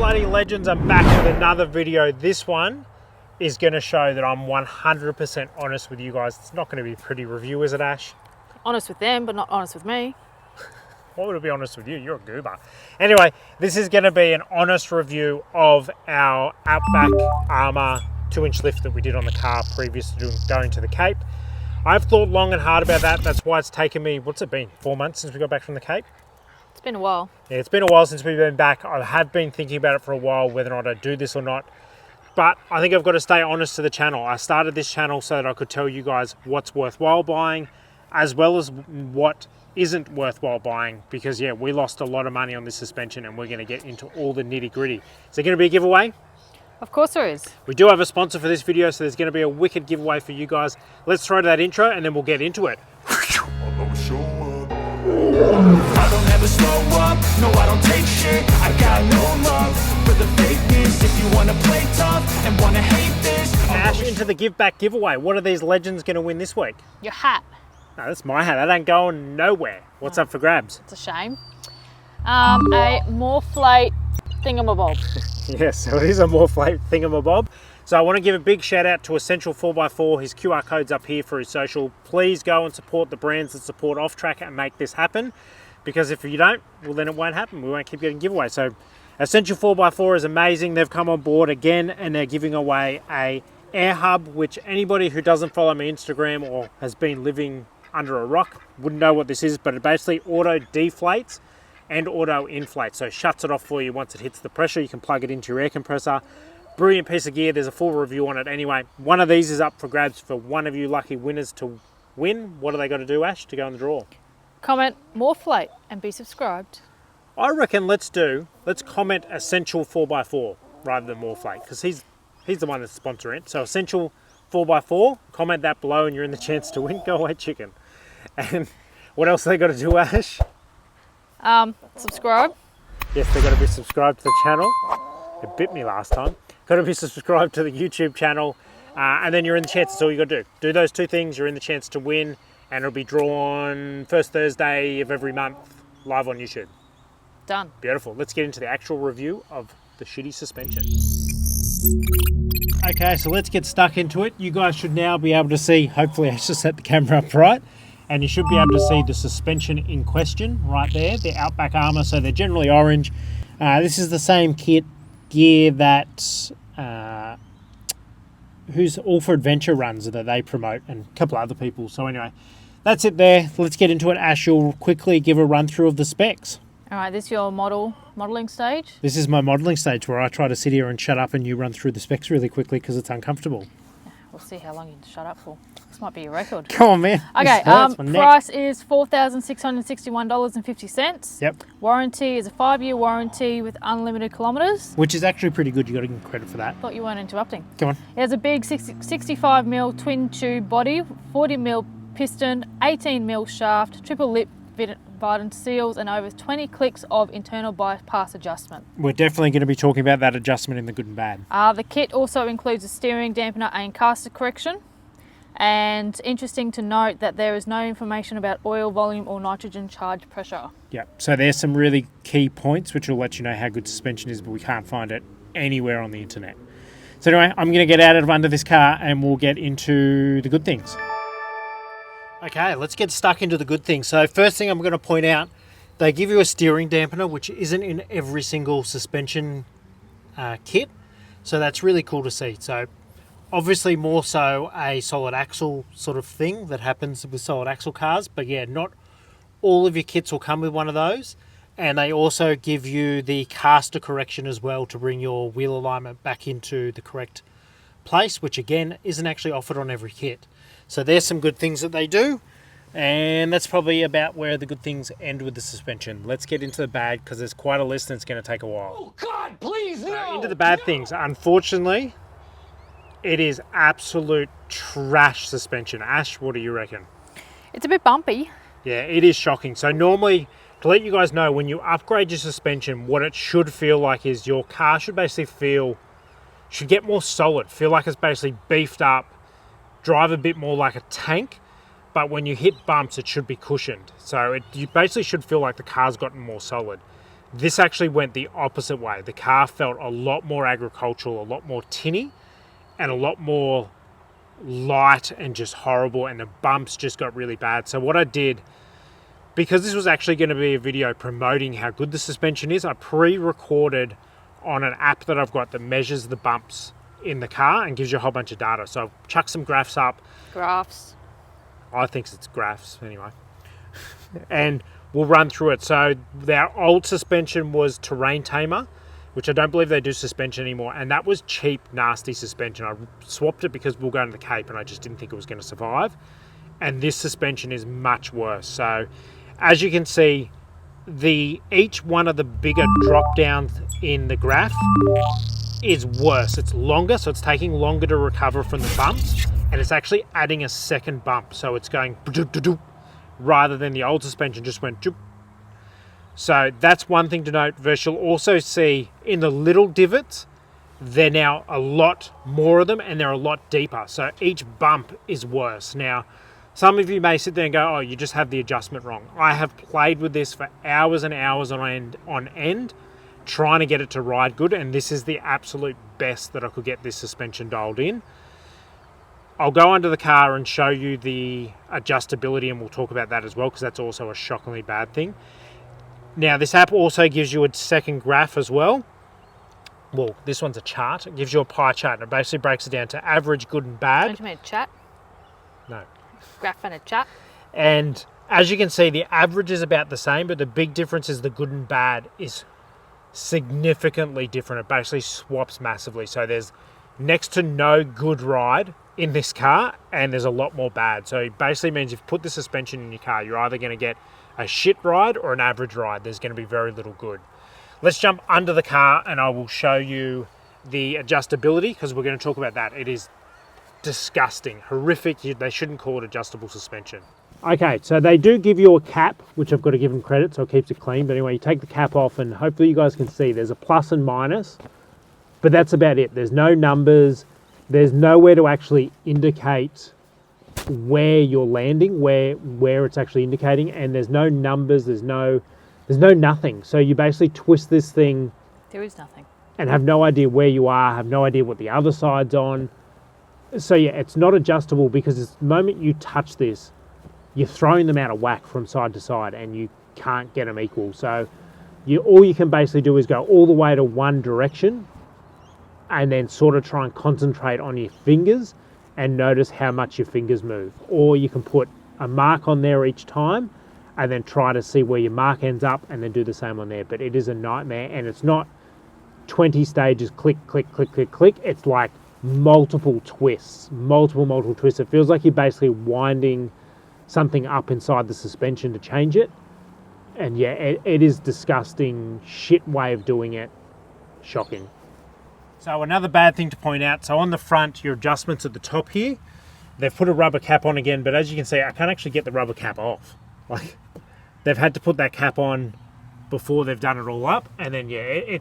bloody legends, I'm back with another video. This one is going to show that I'm 100% honest with you guys. It's not going to be a pretty review, is it, Ash? Honest with them, but not honest with me. Why would it be honest with you? You're a goober. Anyway, this is going to be an honest review of our Outback Armour 2-inch lift that we did on the car previous to going to the Cape. I've thought long and hard about that. That's why it's taken me, what's it been, 4 months since we got back from the Cape? It's been a while. Yeah, it's been a while since we've been back. I have been thinking about it for a while, whether or not I do this or not. But I think I've got to stay honest to the channel. I started this channel so that I could tell you guys what's worthwhile buying, as well as what isn't worthwhile buying, because yeah, we lost a lot of money on this suspension and we're going to get into all the nitty gritty. Is there going to be a giveaway? Of course there is. We do have a sponsor for this video, so there's going to be a wicked giveaway for you guys. Let's throw to that intro and then we'll get into it. I don't ever slow up, no I don't take shit. I got no love for the fakeness. If you wanna play tough and wanna hate this, Ash, into the give back giveaway. What are these legends going to win this week? Your hat. No, that's my hat. That ain't going nowhere. What's up for grabs? It's a shame. A Morphlate thingamabob. Yes, so it is a Morphlate thingamabob. So I want to give a big shout out to Essential 4x4. His QR code's up here for his social. Please go and support the brands that support Off Track and make this happen. Because if you don't, well then it won't happen. We won't keep getting giveaways. So Essential 4x4 is amazing. They've come on board again and they're giving away a air hub, which anybody who doesn't follow my Instagram or has been living under a rock wouldn't know what this is, but it basically auto deflates and auto inflates. So it shuts it off for you once it hits the pressure. You can plug it into your air compressor. Brilliant piece of gear. There's a full review on it anyway. One of these is up for grabs for one of you lucky winners to win. What do they got to do, Ash, to go in the draw? Comment Morphlate and be subscribed. I reckon let's comment Essential 4x4 rather than Morphlate, because he's the one that's sponsoring it. So Essential 4x4, comment that below and you're in the chance to win. Go away, chicken. And what else they got to do, Ash? Subscribe. Yes, they got to be subscribed to the channel. It bit me last time. Got to be subscribed to the YouTube channel, and then you're in the chance. That's all you got to do. Do those two things, you're in the chance to win, and it'll be drawn first Thursday of every month, live on YouTube. Done. Beautiful. Let's get into the actual review of the shitty suspension. Okay, so let's get stuck into it. You guys should now be able to see, hopefully I just set the camera up right, and you should be able to see the suspension in question right there, the Outback Armour. So they're generally orange. This is the same gear that who's All for Adventure runs that they promote, and a couple of other people. So anyway, that's it there. Let's get into it. Ash, you'll quickly give a run through of the specs. All right, this is your modelling stage. This is my modelling stage where I try to sit here and shut up and you run through the specs really quickly because it's uncomfortable. We'll see how long you can shut up for. This might be your record. Come on, man. Okay, price is $4,661.50. Yep. Warranty is a 5-year warranty with unlimited kilometres. Which is actually pretty good. You got to give credit for that. Thought you weren't interrupting. Come on. It has a big 65mm twin tube body, 40mm piston, 18mm shaft, triple lip Biden seals, and over 20 clicks of internal bypass adjustment. We're definitely going to be talking about that adjustment in the good and bad. The kit also includes a steering dampener and caster correction. And interesting to note that there is no information about oil volume or nitrogen charge pressure. Yeah, so there's some really key points which will let you know how good suspension is, but we can't find it anywhere on the internet. So anyway, I'm going to get out of under this car and we'll get into the good things. Okay, let's get stuck into the good things. So first thing I'm going to point out, they give you a steering dampener, which isn't in every single suspension kit. So that's really cool to see. So obviously more so a solid axle sort of thing that happens with solid axle cars. But yeah, not all of your kits will come with one of those. And they also give you the caster correction as well to bring your wheel alignment back into the correct place, which again isn't actually offered on every kit. So there's some good things that they do, and that's probably about where the good things end with the suspension. Let's get into the bad, because there's quite a list and it's going to take a while. oh God, please no. Into the bad things. Unfortunately, it is absolute trash suspension. Ash, what do you reckon? It's a bit bumpy. Yeah, it is shocking. So normally, to let you guys know, when you upgrade your suspension, what it should feel like is your car should basically should get more solid, feel like it's basically beefed up, drive a bit more like a tank, but when you hit bumps, it should be cushioned. So you basically should feel like the car's gotten more solid. This actually went the opposite way. The car felt a lot more agricultural, a lot more tinny, and a lot more light and just horrible, and the bumps just got really bad. So what I did, because this was actually going to be a video promoting how good the suspension is, I pre-recorded on an app that I've got that measures the bumps in the car and gives you a whole bunch of data. So I've chucked some graphs up. Graphs. I think it's graphs anyway. And we'll run through it. So their old suspension was Terrain Tamer, which I don't believe they do suspension anymore. And that was cheap, nasty suspension. I swapped it because we were going to the Cape and I just didn't think it was going to survive. And this suspension is much worse. So as you can see, each one of the bigger drop downs in the graph is worse. It's longer, so it's taking longer to recover from the bumps, and it's actually adding a second bump. So it's going rather than the old suspension just went. So that's one thing to note. Versus you'll also see in the little divots, they're now a lot more of them and they're a lot deeper. So each bump is worse. Now, some of you may sit there and go, oh, you just have the adjustment wrong. I have played with this for hours and hours on end, trying to get it to ride good, and this is the absolute best that I could get this suspension dialed in. I'll go under the car and show you the adjustability, and we'll talk about that as well, because that's also a shockingly bad thing. Now, this app also gives you a second graph as well. Well, this one's a chart. It gives you a pie chart, and it basically breaks it down to average, good, and bad. Don't you mean a chat? No. Graph and a chat. And as you can see, the average is about the same, but the big difference is the good and bad is significantly different. It basically swaps massively. So there's next to no good ride in this car, and there's a lot more bad. So it basically means if you put the suspension in your car, you're either going to get a shit ride or an average ride. There's going to be very little good. Let's jump under the car and I will show you the adjustability, because we're going to talk about that. It is disgusting, horrific. They shouldn't call it adjustable suspension. Okay, so they do give you a cap, which I've got to give them credit, so it keeps it clean. But anyway, you take the cap off and hopefully you guys can see there's a plus and minus, but that's about it. There's no numbers. There's nowhere to actually indicate where you're landing, where it's actually indicating, and there's no numbers, there's no nothing. So you basically twist this thing. There is nothing. And have no idea where you are, have no idea what the other side's on. So yeah, it's not adjustable, because the moment you touch this, you're throwing them out of whack from side to side and you can't get them equal. So all you can basically do is go all the way to one direction and then sort of try and concentrate on your fingers and notice how much your fingers move. Or you can put a mark on there each time and then try to see where your mark ends up and then do the same on there. But it is a nightmare, and it's not 20 stages, click, click, click, click, click. It's like multiple twists. It feels like you're basically winding something up inside the suspension to change it. And yeah, it is disgusting, shit way of doing it. Shocking. So another bad thing to point out, so on the front, your adjustments at the top here, they've put a rubber cap on again, but as you can see, I can't actually get the rubber cap off. Like, they've had to put that cap on before they've done it all up, and then yeah,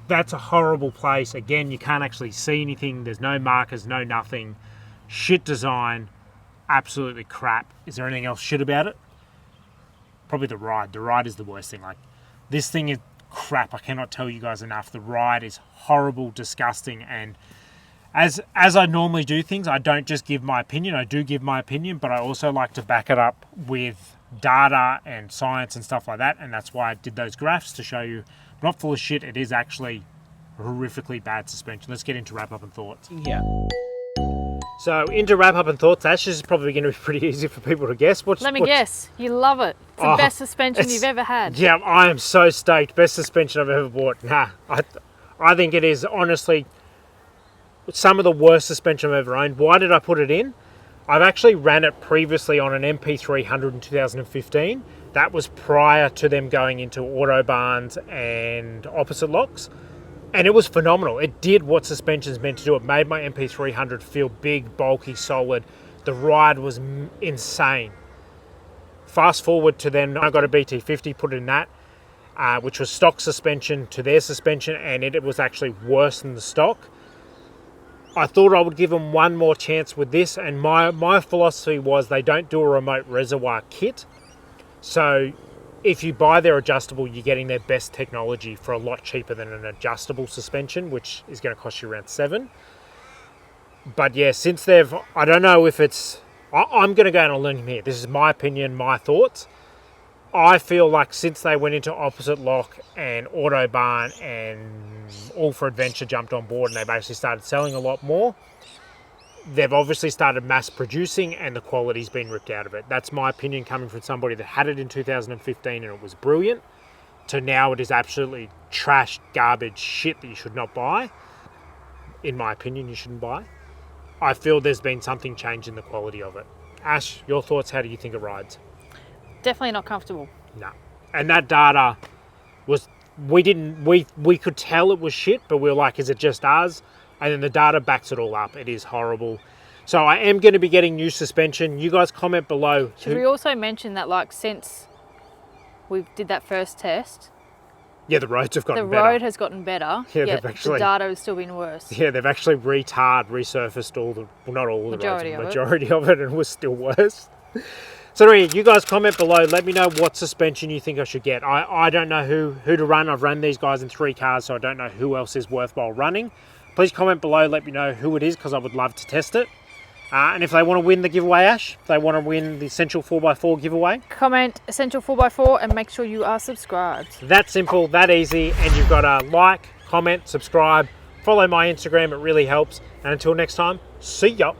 that's a horrible place. Again, you can't actually see anything. There's no markers, no nothing. Shit design, absolutely crap. Is there anything else shit about it? Probably the ride. The ride is the worst thing. Like, this thing is crap. I cannot tell you guys enough. The ride is horrible, disgusting, and as I normally do things, I don't just give my opinion. I do give my opinion, but I also like to back it up with data and science and stuff like that, and that's why I did those graphs to show you I'm not full of shit. It is actually horrifically bad suspension. Let's get into wrap up and thoughts. Yeah. So into wrap up and thoughts, Ash, is probably going to be pretty easy for people to guess. Let me guess. You love it. It's the best suspension you've ever had. Yeah, I am so stoked. Best suspension I've ever bought. Nah, I think it is honestly some of the worst suspension I've ever owned. Why did I put it in? I've actually ran it previously on an MP300 in 2015. That was prior to them going into autobahns and opposite locks. And it was phenomenal. It did what suspension's meant to do. It made my MP300 feel big, bulky, solid. The ride was insane. Fast forward to then, I got a BT50, put in that, which was stock suspension to their suspension, and it was actually worse than the stock. I thought I would give them one more chance with this, and my philosophy was they don't do a remote reservoir kit. So if you buy their adjustable, you're getting their best technology for a lot cheaper than an adjustable suspension, which is going to cost you around $7. But yeah, since I don't know if I'm going to go out on a limb here. This is my opinion, my thoughts. I feel like since they went into opposite lock and Autobahn and All for Adventure jumped on board and they basically started selling a lot more, they've obviously started mass producing and the quality's been ripped out of it. That's my opinion coming from somebody that had it in 2015 and it was brilliant, to now it is absolutely trash, garbage, shit that you should not buy. In my opinion, you shouldn't buy. I feel there's been something changed in the quality of it. Ash, your thoughts, how do you think it rides? Definitely not comfortable. No. And that data was, we could tell it was shit, but we were like, is it just us? And then the data backs it all up. It is horrible. So I am going to be getting new suspension. You guys comment below. Should we also mention that, like, since we did that first test, yeah, the roads have gotten better. The road has gotten better, yeah, yet the data has still been worse. Yeah, they've actually resurfaced all the, well, not all the majority of it, and it was still worse. So anyway, you guys comment below. Let me know what suspension you think I should get. I don't know who to run. I've run these guys in 3 cars, so I don't know who else is worthwhile running. Please comment below. Let me know who it is, because I would love to test it. And if they want to win the giveaway, Ash, if they want to win the Essential 4x4 giveaway, comment Essential 4x4 and make sure you are subscribed. That simple, that easy, and you've got to like, comment, subscribe, follow my Instagram. It really helps. And until next time, see ya.